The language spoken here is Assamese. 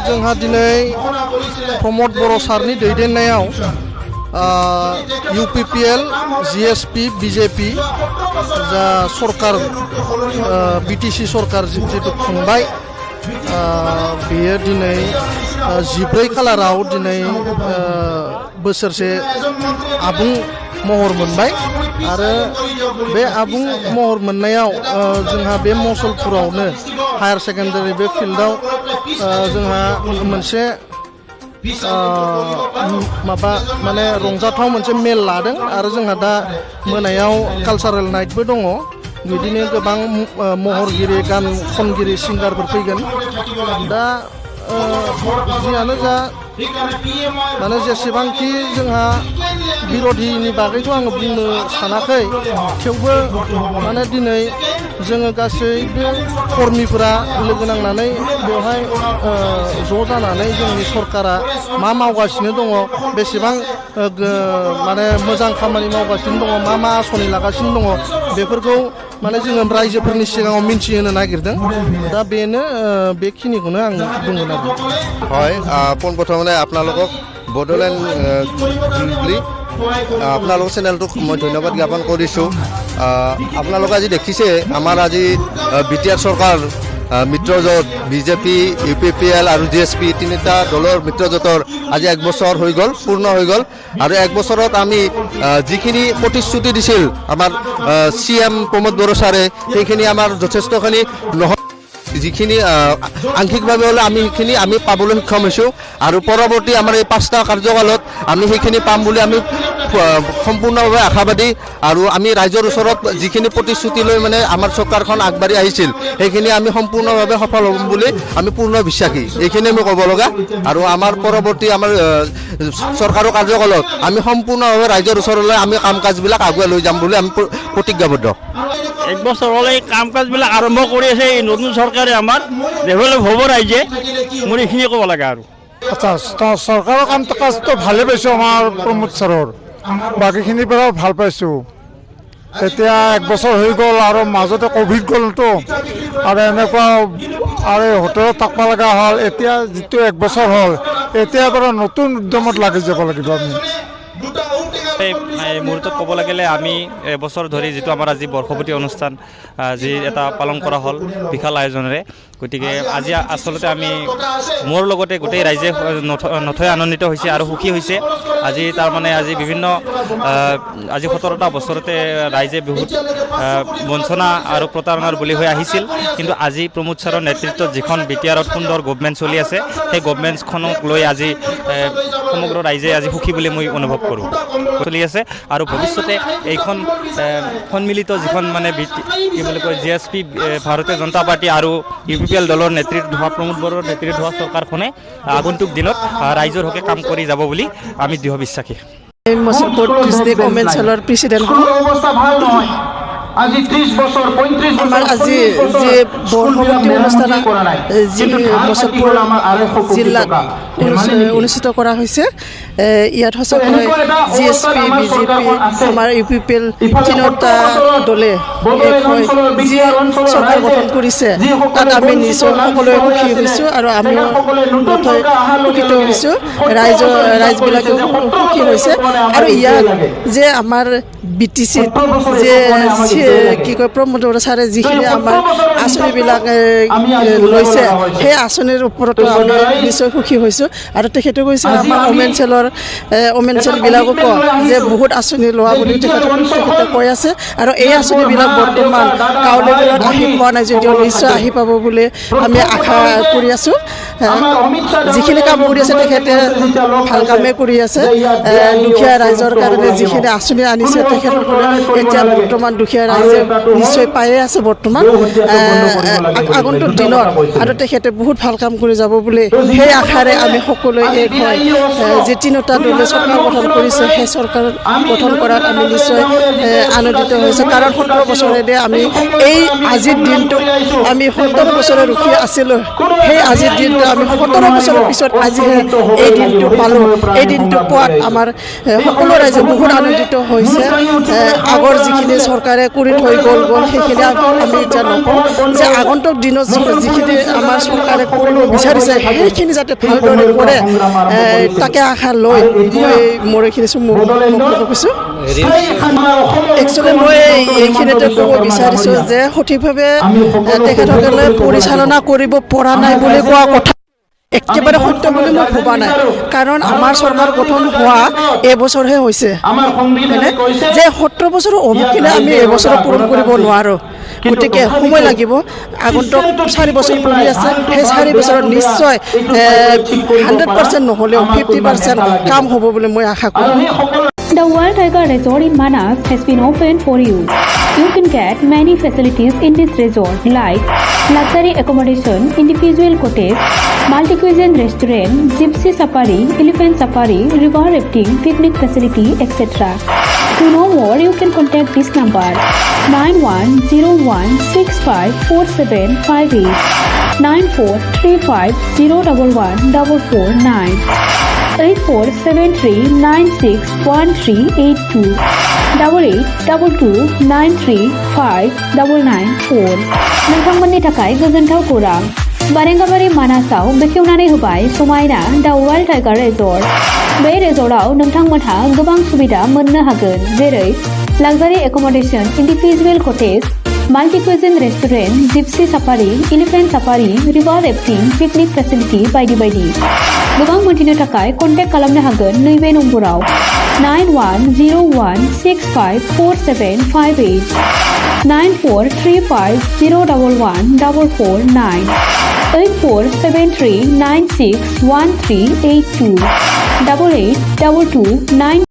जोंहा दिनै प्रमद बर' सारनि दैदेननायाव UPPL GSP BJP जा सरकार BTC सरकार जितु खुंबाय बेयो दिनै 14 खालाराव दिनै बोसोरसे आबुं महर मोनबाय आरो बे आबुं महर मोननायाव जोंहा बे मसलपुरावनो हायार सेकेन्डारि बे फिल्डआव जोंहा मोनसे माबा माने रंजाथाव मोनसे मेल लादों आरो जोंहा दा मोनायाव कालचारेल नाइटबो दङ बिदिनो गोबां महरगिरि गान खनगिरि सिंगारफोर फैगोन दा जियानो जा माने जेसेबांखि जोंहा बिरोधिनि बागैथ' आङो बुंनो सानाखै थेवबो माने दिनै जोङो गासैबो कर्मिफोरा लोगो नांनानै बेवहाय ज' जानानै जोंनि सरकारा मा मावगासिनो दङ बेसेबां माने मोजां खामानि मावगासिनो दङ मा आस'नि लागासिनो दङ बेफोरखौ माने जोङो रायजोफोरनि सिगाङाव मिन्थिहोनो नागिरदों दा बेनो बेखिनिखौनो आं बुंगोन आरो হয় পোনপ্ৰথমে আপোনালোকক বড়োলেণ্ড বুলি আপোনালোকৰ চেনেলটোক মই ধন্যবাদ জ্ঞাপন কৰিছোঁ। আপোনালোকে আজি দেখিছে আমাৰ আজি বিটিআৰ চৰকাৰ মিত্ৰজোঁট বিজেপি UPPL আৰু GSP তিনিটা দলৰ মিত্ৰজোঁটৰ আজি 1 বছৰ হৈ গ'ল পূৰ্ণ হৈ গ'ল আৰু 1 বছৰত আমি যিখিনি প্ৰতিশ্ৰুতি দিছিল আমাৰ CM প্ৰমোদ বড়ো ছাৰে সেইখিনি আমাৰ যথেষ্টখিনি যিখিনি আংশিকভাৱে হ'লে আমি সেইখিনি আমি পাবলৈ সক্ষম হৈছোঁ আৰু পৰৱৰ্তী আমাৰ এই 5টা কাৰ্যকালত আমি সেইখিনি পাম বুলি আমি সম্পূৰ্ণভাৱে আশাবাদী আৰু আমি ৰাইজৰ ওচৰত যিখিনি প্ৰতিশ্ৰুতি লৈ মানে আমাৰ চৰকাৰখন আগবাঢ়ি আহিছিল সেইখিনি আমি সম্পূৰ্ণভাৱে সফল হ'ম বুলি আমি পূৰ্ণ বিশ্বাসী এইখিনি আমি ক'ব লগা আৰু আমাৰ পৰৱৰ্তী আমাৰ চৰকাৰৰ কাৰ্যকালত আমি সম্পূৰ্ণভাৱে ৰাইজৰ ওচৰলৈ আমি কাম কাজবিলাক আগুৱাই লৈ যাম বুলি আমি প্ৰতিজ্ঞাবদ্ধ। 1 বছৰলৈ কাম কাজবিলাক আৰম্ভ কৰি আছে এই নতুন চৰকাৰে আমাৰ ডেভেলপ হ'ব ৰাইজে মোৰ এইখিনি ক'ব লাগে আৰু আচ্ছা চৰকাৰৰ কাম কাজটো ভালে পাইছোঁ আমাৰ প্ৰমোদ ছাৰৰ বাকীখিনিৰ পৰাও ভাল পাইছোঁ এতিয়া 1 বছৰ হৈ গ'ল আৰু মাজতে ক'ভিড গ'লতো আৰু এনেকুৱা আৰু হোটেলত থাকিব লগা হ'ল এতিয়া যিটো 1 বছৰ হ'ল এতিয়া পৰা নতুন উদ্যমত লাগি যাব লাগিব আমি এই মুহূৰ্তত ক'ব লাগিলে আমি এবছৰ ধৰি যিটো আমাৰ আজি বৰ্ষপূৰ্তি অনুষ্ঠান যি এটা পালন কৰা হ'ল বিশাল আয়োজনেৰে গতিকে আজি আচলতে আমি মোৰ লগতে গোটেই ৰাইজে নথৈ আনন্দিত হৈছে আৰু সুখী হৈছে আজি তাৰমানে আজি বিভিন্ন আজি 17টা বছৰতে ৰাইজে বহুত বঞ্চনা আৰু প্ৰতাৰণাৰ বলি হৈ আহিছিল কিন্তু আজি প্ৰমোদ ছাৰৰ নেতৃত্বত যিখন বিটিআৰত সুন্দৰ গভমেণ্ট চলি আছে সেই গভমেণ্টখনক লৈ আজি সমগ্ৰ ৰাইজে আজি সুখী বুলি মই অনুভৱ কৰোঁ চলি আছে আৰু ভৱিষ্যতে এইখন সন্মিলিত যিখন মানে কি বুলি কয় GSP ভাৰতীয় জনতা পাৰ্টি আৰু UPPL দলৰ নেতৃত্বত হোৱা প্ৰমোদ বড়োৰ নেতৃত্বত হোৱা চৰকাৰখনে আগন্তুক দিনত ৰাইজৰ হকে কাম কৰি যাব বুলি আমি দৃঢ় বিশ্বাসী। মছলপুৰ ডিষ্ট্ৰিক্ট কমেঞ্চেলৰ প্ৰেচিডেণ্ট আজি 30 বছৰ 35 বছৰ আজি যে বৰ্ষপূৰ্তি অনুষ্ঠান যি মছলপুৰ জিলাত অনুষ্ঠিত কৰা হৈছে ইয়াত সঁচাকৈ GSP BJP আমাৰ UPPL তিনিটা দলে যি চৰকাৰ গঠন কৰিছে তাত আমি নিশ্চয় সকলোৱে সুখী হৈছোঁ আৰু আমিও নথৈ সুখীত হৈছোঁ ৰাইজবিলাকেও সুখী হৈছে আৰু ইয়াত যে আমাৰ BTC যে কি কয় প্ৰমোদ বড়ো ছাৰে যিখিনি আমাৰ আঁচনিবিলাক লৈছে সেই আঁচনিৰ ওপৰতো আমি নিশ্চয় সুখী হৈছোঁ আৰু তেখেতে কৈছে আমাৰ ওমেন চেলবিলাকক যে বহুত আঁচনি লোৱা বুলি তেখেতে কৈ আছে আৰু এই আঁচনিবিলাক বৰ্তমান গাঁও লেভেলত আহি পোৱা নাই যদিও নিশ্চয় আহি পাব বুলি আমি আশা কৰি আছোঁ যিখিনি কাম কৰি আছে তেখেতে ভাল কামেই কৰি আছে দুখীয়া ৰাইজৰ কাৰণে যিখিনি আঁচনি আনিছে তেখেতসকলে এতিয়া বৰ্তমান দুখীয়া ৰাইজে নিশ্চয় পায়ে আছে বৰ্তমান আগন্তুক দিনত আৰু তেখেতে বহুত ভাল কাম কৰি যাব বুলি সেই আশাৰে আমি সকলোৱে এক হৈ যে স্বাধীনতা দলে চৰকাৰ গঠন কৰিছে সেই চৰকাৰ গঠন কৰাত আমি নিশ্চয় আনন্দিত হৈছোঁ কাৰণ 17 বছৰেৰে আমি এই আজিৰ দিনটো আমি 17 বছৰে ৰখি আছিলোঁ সেই আজিৰ দিনটো আমি 17 বছৰৰ পিছত আজিহে এই দিনটো পালোঁ এই দিনটো পোৱাত আমাৰ সকলো ৰাইজে বহুত আনন্দিত হৈছে আগৰ যিখিনি চৰকাৰে কৰি থৈ গ'ল সেইখিনি আমি এতিয়া নকওঁ যে আগন্তুক দিনত যিখিনি আমাৰ চৰকাৰে কৰিব বিচাৰিছে সেইখিনি যাতে ভালদৰে কৰে তাকে আশা লৈ মই মোৰ এইখিনি কৈছোঁ একচুৱেলি মই এইখিনিতে ক'ব বিচাৰিছোঁ যে সঠিকভাৱে তেখেতসকলে পৰিচালনা কৰিব পৰা নাই বুলি কোৱা কথা একেবাৰে সত্য বুলি মই ভবা নাই কাৰণ আমাৰ চৰকাৰ গঠন হোৱা এবছৰহে হৈছে যে 17 বছৰ অভিজ্ঞতা আমি এবছৰত পূৰণ কৰিব নোৱাৰোঁ গতিকে সময় লাগিব আগন্তুক 4 বছৰ পৰি আছে সেই 4 বছৰত নিশ্চয় 100% নহ'লেও 50% কাম হ'ব বুলি মই আশা কৰোঁ The World Tiger Resort in Manas has been opened for you. You can get many facilities in this resort like luxury accommodation, individual cottage, multi-cuisine restaurant, gypsy safari, elephant safari, river rafting, picnic facility, etc. To know more, you can contact this number 9101654758 9435011449 8473961382 8822935994 नोंथांमोननि थाखाय गोजोनथाव खौरां बारेंगाबारि मानासाव बेखेवनानै होबाय समायना दा वर्ल्ड टाइगार रिजर्ट बे रिजर्टआव नोंथांमोनहा गोबां सुबिदा मोननो हागोन जेरै luxury accommodation individual cottage multi cuisine restaurant Gypsy safari elephant safari river rafting picnic facility बायदि बायदि गोबां मोनथिनो थाखाय कन्टेक्ट खालामनो हागोन नैबे नम्बराव 9101654758 9435011449 8473961382 882229